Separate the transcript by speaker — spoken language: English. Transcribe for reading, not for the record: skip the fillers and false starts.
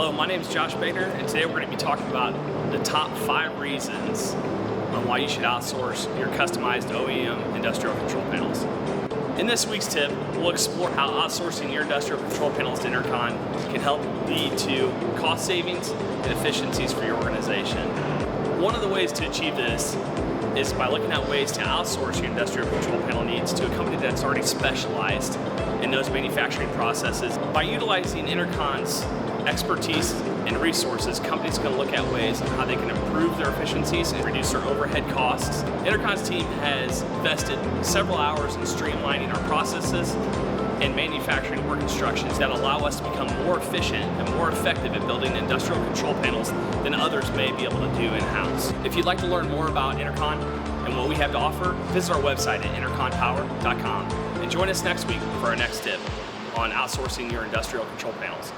Speaker 1: Hello, my name is Josh Begner, and today we're going to be talking about the top 5 reasons on why you should outsource your customized OEM industrial control panels. In this week's tip, we'll explore how outsourcing your industrial control panels to Enercon can help lead to cost savings and efficiencies for your organization. One of the ways to achieve this is by looking at ways to outsource your industrial control panel needs to a company that's already specialized in those manufacturing processes. By utilizing Enercon's expertise and resources, companies can look at ways on how they can improve their efficiencies and reduce their overhead costs. Enercon's team has invested several hours in streamlining our processes and manufacturing work instructions that allow us to become more efficient and more effective at building industrial control panels than others may be able to do in-house. If you'd like to learn more about Enercon and what we have to offer, visit our website at enerconpower.com and join us next week for our next tip on outsourcing your industrial control panels.